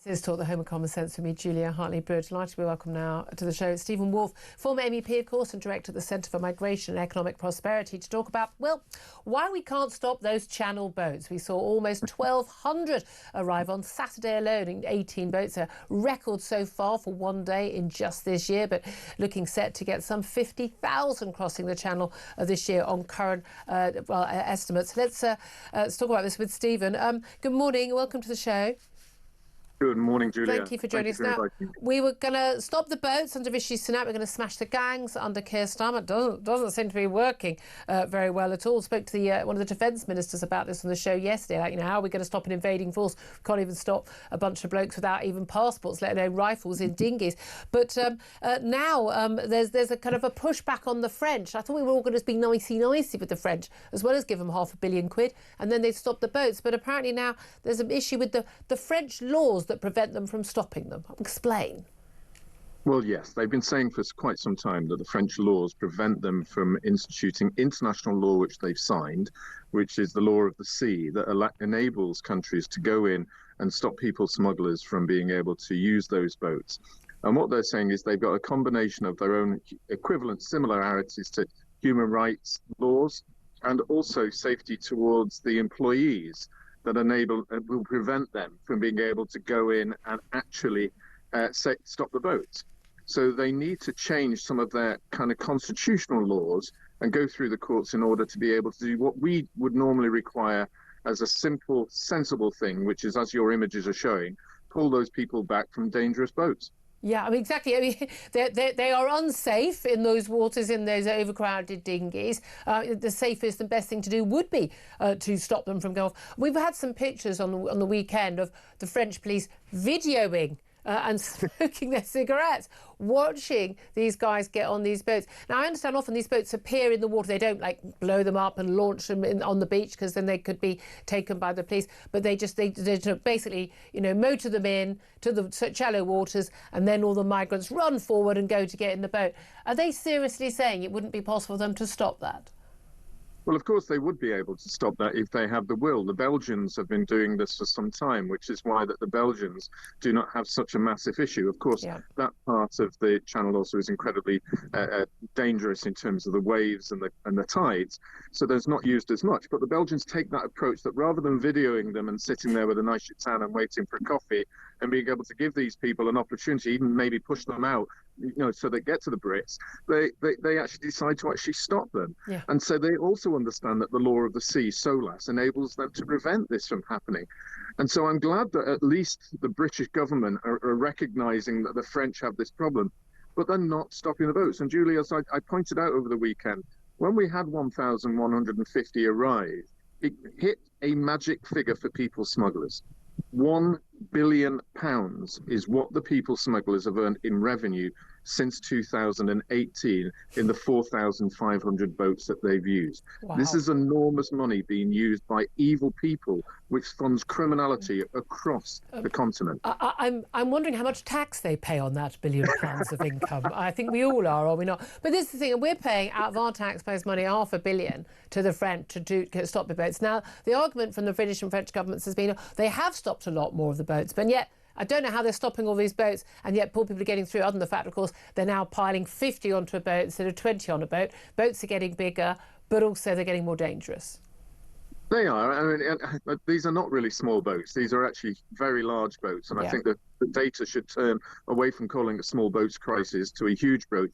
This is Talk, the Home of Common Sense, for me, Julia Hartley-Brewer. Delighted to be welcome now to the show. Stephen Woolfe, former MEP, of course, and director at the Centre for Migration and Economic Prosperity, to talk about, well, why we can't stop those Channel boats. We saw almost 1,200 arrive on Saturday alone in 18 boats, a record so far for one day in just this year, but looking set to get some 50,000 crossing the Channel this year on current estimates. Let's talk about this with Stephen. Good morning. Welcome to the show. Good morning, Julia. Thank you for joining us. Now, we were going to stop the boats under Rishi Sunak. We're going to smash the gangs under Keir Starmer. Doesn't seem to be working very well at all. Spoke to the one of the defence ministers about this on the show yesterday. Like, how are we going to stop an invading force? We can't even stop a bunch of blokes without even passports, let alone rifles in dinghies. But now there's a kind of a pushback on the French. I thought we were all going to be nicey-nicey with the French, as well as give them £500 million, and then they'd stop the boats. But apparently now there's an issue with the French laws that prevent them from stopping them. Explain. Well, yes, they've been saying for quite some time that the French laws prevent them from instituting international law, which they've signed, which is the law of the sea, that enables countries to go in and stop people smugglers from being able to use those boats. And what they're saying is they've got a combination of their own equivalent similarities to human rights laws and also safety towards the employees that will prevent them from being able to go in and actually stop the boats. So they need to change some of their kind of constitutional laws and go through the courts in order to be able to do what we would normally require as a simple, sensible thing, which is, as your images are showing, pull those people back from dangerous boats. Yeah, I mean, exactly. I mean, they are unsafe in those waters, in those overcrowded dinghies. The safest and best thing to do would be to stop them from going off. We've had some pictures on the weekend of the French police videoing and smoking their cigarettes, watching these guys get on these boats. Now, I understand often these boats appear in the water. They don't, like, blow them up and launch them on the beach, because then they could be taken by the police. But they basically, motor them in to the shallow waters, and then all the migrants run forward and go to get in the boat. Are they seriously saying it wouldn't be possible for them to stop that? Well, of course, they would be able to stop that if they have the will. The Belgians have been doing this for some time, which is why that the Belgians do not have such a massive issue. Of course, that part of the Channel also is incredibly dangerous in terms of the waves and the tides, so there's not used as much. But the Belgians take that approach that rather than videoing them and sitting there with a nice chitan and waiting for a coffee and being able to give these people an opportunity, even maybe push them out, so they get to the Brits, they actually decide to actually stop them. Yeah. And so they also understand that the law of the sea, SOLAS, enables them to prevent this from happening. And so I'm glad that at least the British government are recognising that the French have this problem, but they're not stopping the boats. And Julia, as I pointed out over the weekend, when we had 1,150 arrive, it hit a magic figure for people smugglers. £1 billion is what the people smugglers have earned in revenue since 2018 in the 4,500 boats that they've used. Wow. This is enormous money being used by evil people, which funds criminality across the continent. I'm wondering how much tax they pay on that £1 billion of income. I think we all are we not? But this is the thing, and we're paying out of our taxpayers' money £500 million to the French to stop the boats. Now, the argument from the British and French governments has been they have stopped a lot more of the boats, but yet I don't know how they're stopping all these boats, and yet poor people are getting through, other than the fact, of course, they're now piling 50 onto a boat instead of 20 on a boat. Boats are getting bigger, but also they're getting more dangerous. They are. I mean, these are not really small boats. These are actually very large boats, and I think that the data should turn away from calling it small boats crisis to a huge boat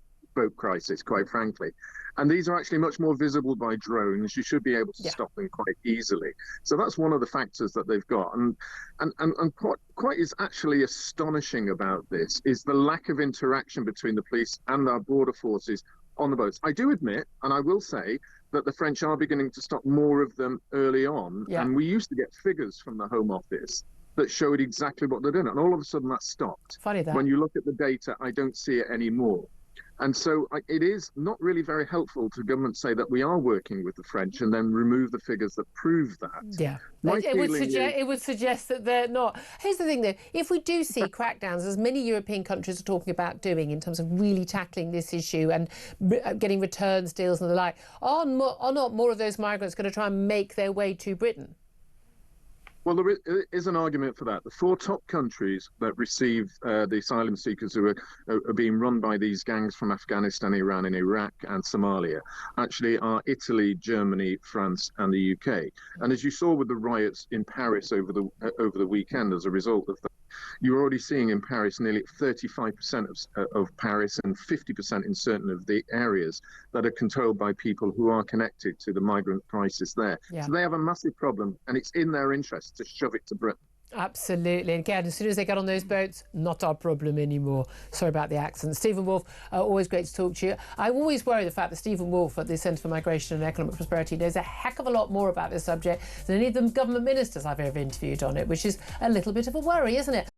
crisis, quite frankly. And these are actually much more visible by drones. You should be able to stop them quite easily. So that's one of the factors that they've got. And quite is actually astonishing about this is the lack of interaction between the police and our border forces on the boats. I do admit, and I will say, that the French are beginning to stop more of them early on. Yeah. And we used to get figures from the Home Office that showed exactly what they're doing. And all of a sudden that stopped. Funny that. When you look at the data, I don't see it anymore. And so it is not really very helpful to government say that we are working with the French and then remove the figures that prove that. Yeah, it would suggest that they're not. Here's the thing, though. If we do see crackdowns, as many European countries are talking about doing in terms of really tackling this issue and getting returns deals and the like, are not more of those migrants going to try and make their way to Britain? Well, there is an argument for that. The four top countries that receive the asylum seekers who are being run by these gangs from Afghanistan, Iran, and Iraq and Somalia actually are Italy, Germany, France, and the UK. And as you saw with the riots in Paris over the weekend, as a result of that, you're already seeing in Paris nearly 35% of Paris and 50% in certain of the areas that are controlled by people who are connected to the migrant crisis there. Yeah. So they have a massive problem, and it's in their interest to shove it to Britain. Absolutely. And again, as soon as they get on those boats, not our problem anymore. Sorry about the accent. Stephen Woolfe, always great to talk to you. I always worry the fact that Stephen Woolfe at the Centre for Migration and Economic Prosperity knows a heck of a lot more about this subject than any of the government ministers I've ever interviewed on it, which is a little bit of a worry, isn't it?